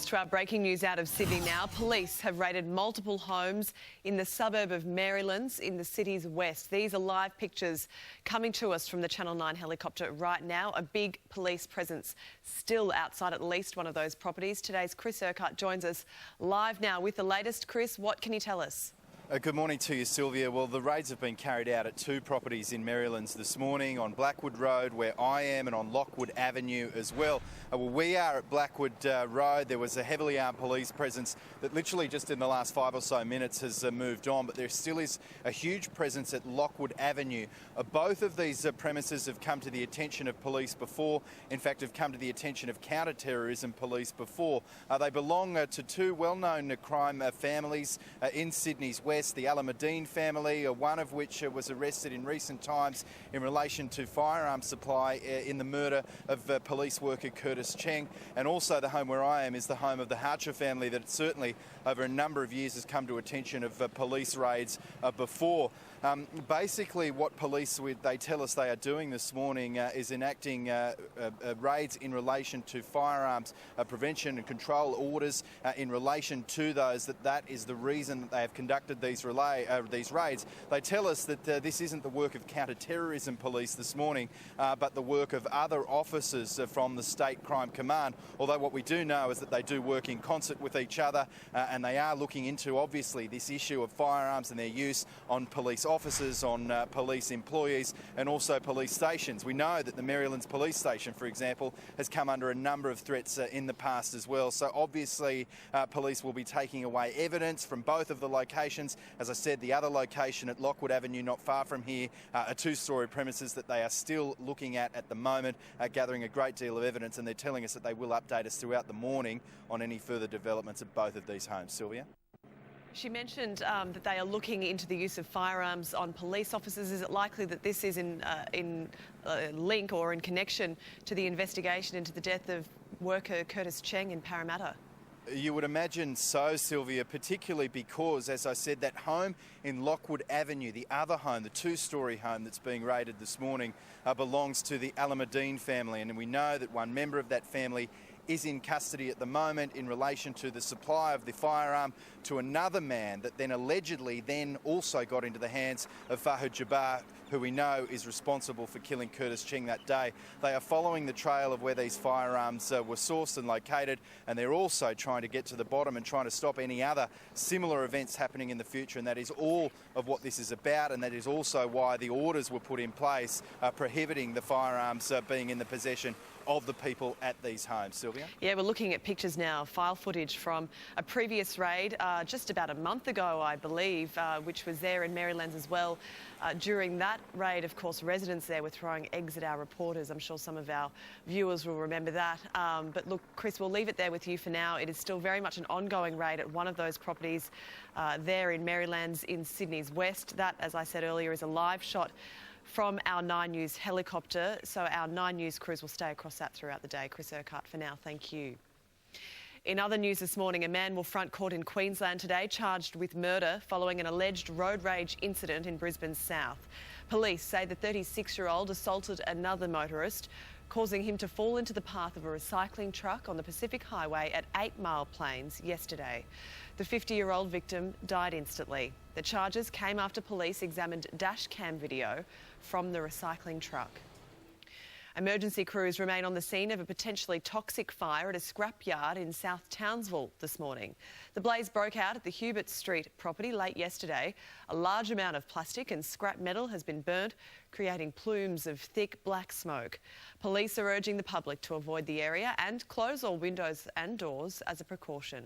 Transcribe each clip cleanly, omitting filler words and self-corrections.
To our breaking news out of Sydney now. Police have raided multiple homes in the suburb of Marylands in the city's west. These are live pictures coming to us from the Channel 9 helicopter right now. A big police presence still outside at least one of those properties. Today's Chris Urquhart joins us live now with the latest. Chris, what can you tell us? Good morning to you, Sylvia. Well, the raids have been carried out at two properties in Marylands this morning, on Blackwood Road, where I am, and on Lockwood Avenue as well. Well, we are at Blackwood Road. There was a heavily armed police presence that literally just in the last 5 or so minutes has moved on, but there still is a huge presence at Lockwood Avenue. Both of these premises have come to the attention of police before. In fact, have come to the attention of counter-terrorism police before. They belong to two well-known crime families in Sydney's west. The Alameddine family, one of which was arrested in recent times in relation to firearm supply in the murder of police worker Curtis Cheng. And also the home where I am is the home of the Houcher family that certainly over a number of years has come to attention of police raids before. Basically what police they tell us they are doing this morning is enacting raids in relation to firearms prevention and control orders in relation to those. That is the reason that they have conducted these raids. They tell us that this isn't the work of counter-terrorism police this morning, but the work of other officers from the State Crime Command. Although what we do know is that they do work in concert with each other, and they are looking into, obviously, this issue of firearms and their use on police officers, on police employees, and also police stations. We know that the Marylands Police Station, for example, has come under a number of threats in the past as well. So obviously police will be taking away evidence from both of the locations. As I said, the other location at Lockwood Avenue, not far from here, are two-storey premises that they are still looking at the moment, gathering a great deal of evidence, and they're telling us that they will update us throughout the morning on any further developments at both of these homes. Sylvia? She mentioned that they are looking into the use of firearms on police officers. Is it likely that this is in link or in connection to the investigation into the death of worker Curtis Cheng in Parramatta? You would imagine so, Sylvia, particularly because, as I said, that home in Lockwood Avenue, the other home, the two-storey home that's being raided this morning, belongs to the Alameddine family. And we know that one member of that family is in custody at the moment in relation to the supply of the firearm to another man that then allegedly also got into the hands of Fahad Jabbar, who we know is responsible for killing Curtis Cheng that day. They are following the trail of where these firearms were sourced and located, and they're also trying to get to the bottom and trying to stop any other similar events happening in the future. And that is all of what this is about, and that is also why the orders were put in place prohibiting the firearms being in the possession of the people at these homes. Sylvia? Yeah, we're looking at pictures now, file footage from a previous raid just about a month ago, I believe, which was there in Marylands as well. During that raid, of course, residents there were throwing eggs at our reporters. I'm sure some of our viewers will remember that. But look, Chris, we'll leave it there with you for now. It is still very much an ongoing raid at one of those properties there in Marylands in Sydney's west. That, as I said earlier, is a live shot from our 9 News helicopter. So our 9 News crews will stay across that throughout the day. Chris Urquhart for now. Thank you. In other news this morning, a man will front court in Queensland today charged with murder following an alleged road rage incident in Brisbane's south. Police say the 36-year-old assaulted another motorist, causing him to fall into the path of a recycling truck on the Pacific Highway at 8 Mile Plains yesterday. The 50-year-old victim died instantly. The charges came after police examined dash cam video from the recycling truck. Emergency crews remain on the scene of a potentially toxic fire at a scrapyard in South Townsville this morning. The blaze broke out at the Hubert Street property late yesterday. A large amount of plastic and scrap metal has been burnt, creating plumes of thick black smoke. Police are urging the public to avoid the area and close all windows and doors as a precaution.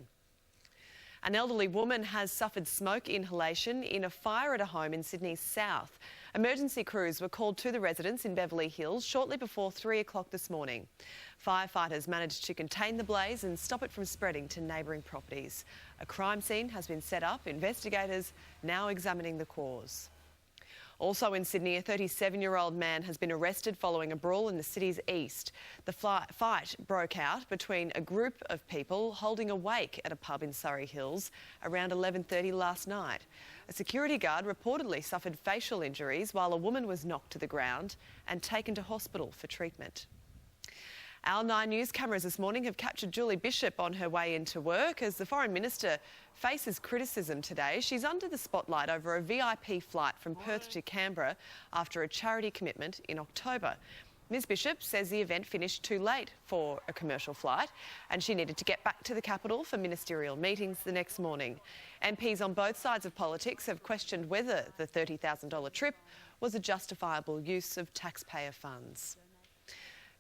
An elderly woman has suffered smoke inhalation in a fire at a home in Sydney's south. Emergency crews were called to the residence in Beverly Hills shortly before 3 o'clock this morning. Firefighters managed to contain the blaze and stop it from spreading to neighbouring properties. A crime scene has been set up, investigators now examining the cause. Also in Sydney, a 37-year-old man has been arrested following a brawl in the city's east. The fight broke out between a group of people holding a wake at a pub in Surrey Hills around 11:30 last night. A security guard reportedly suffered facial injuries while a woman was knocked to the ground and taken to hospital for treatment. Our 9 News cameras this morning have captured Julie Bishop on her way into work as the Foreign Minister faces criticism today. She's under the spotlight over a VIP flight from Perth to Canberra after a charity commitment in October. Ms Bishop says the event finished too late for a commercial flight and she needed to get back to the capital for ministerial meetings the next morning. MPs on both sides of politics have questioned whether the $30,000 trip was a justifiable use of taxpayer funds.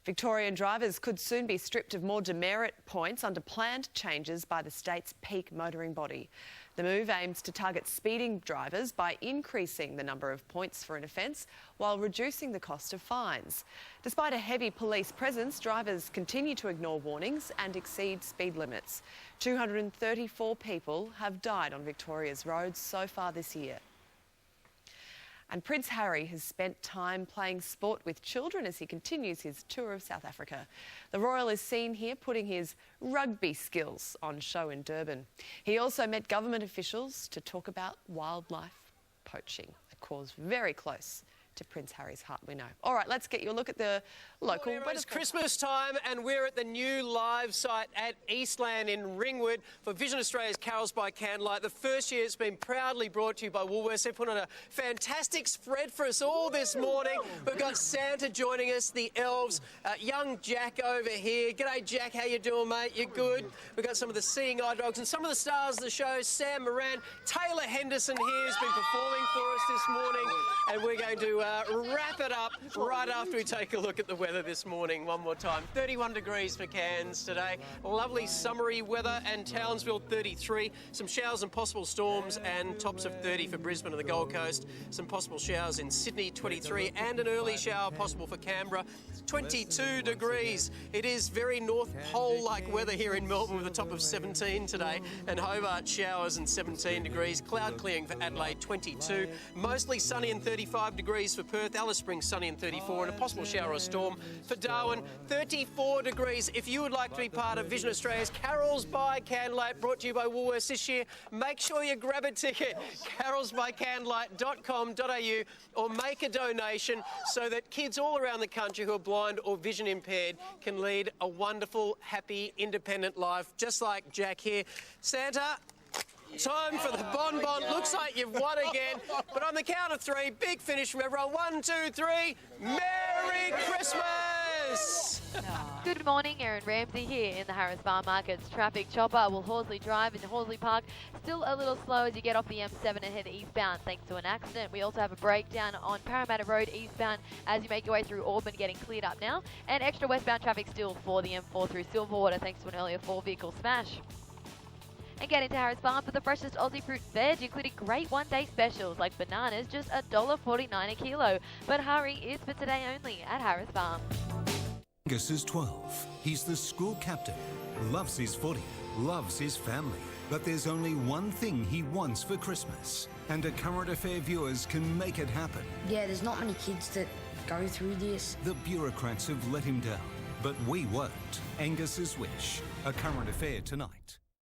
Victorian drivers could soon be stripped of more demerit points under planned changes by the state's peak motoring body. The move aims to target speeding drivers by increasing the number of points for an offence while reducing the cost of fines. Despite a heavy police presence, drivers continue to ignore warnings and exceed speed limits. 234 people have died on Victoria's roads so far this year. And Prince Harry has spent time playing sport with children as he continues his tour of South Africa. The royal is seen here putting his rugby skills on show in Durban. He also met government officials to talk about wildlife poaching, a cause very close to Prince Harry's heart, we know. All right, let's get you a look at the local weather. It's Christmas time and we're at the new live site at Eastland in Ringwood for Vision Australia's Carols by Candlelight. The first year it's been proudly brought to you by Woolworths. They put on a fantastic spread for us all this morning. We've got Santa joining us, the elves, young Jack over here. G'day Jack, how you doing mate? You good? We've got some of the Seeing Eye Dogs and some of the stars of the show, Sam Moran, Taylor Henderson here has been performing for us this morning, and we're going to wrap it up right after we take a look at the weather this morning one more time. 31 degrees for Cairns today. Lovely summery weather, and Townsville 33. Some showers and possible storms, and tops of 30 for Brisbane and the Gold Coast. Some possible showers in Sydney 23, and an early shower possible for Canberra 22 degrees. It is very North Pole-like weather here in Melbourne with a top of 17 today, and Hobart showers and 17 degrees. Cloud clearing for Adelaide 22. Mostly sunny and 35 degrees for Perth. Alice Springs sunny and 34, and a possible shower or storm for Darwin 34 degrees. If you would like to be part of Vision Australia's Carols by Candlelight, brought to you by Woolworths this year, make sure you grab a ticket, carolsbycandlelight.com.au, or make a donation so that kids all around the country who are blind or vision impaired can lead a wonderful, happy, independent life, just like Jack here. Santa, time for the bonbon. Looks like you've won again. But on the count of 3, big finish from everyone. 1, 2, 3. Merry Christmas! Good morning, Erin Ramsey here in the Harris Farm Market's traffic chopper. Well, Horsley Drive in Horsley Park still a little slow as you get off the M7 and head eastbound thanks to an accident. We also have a breakdown on Parramatta Road eastbound as you make your way through Auburn, getting cleared up now. And extra westbound traffic still for the M4 through Silverwater thanks to an earlier 4-vehicle smash. And get into Harris Farm for the freshest Aussie fruit veg, including great one-day specials like bananas, just $1.49 a kilo. But hurry, it's for today only at Harris Farm. Angus is 12. He's the school captain, loves his footy, loves his family. But there's only one thing he wants for Christmas, and a Current Affair viewers can make it happen. Yeah, there's not many kids that go through this. The bureaucrats have let him down, but we won't. Angus's wish, a Current Affair tonight.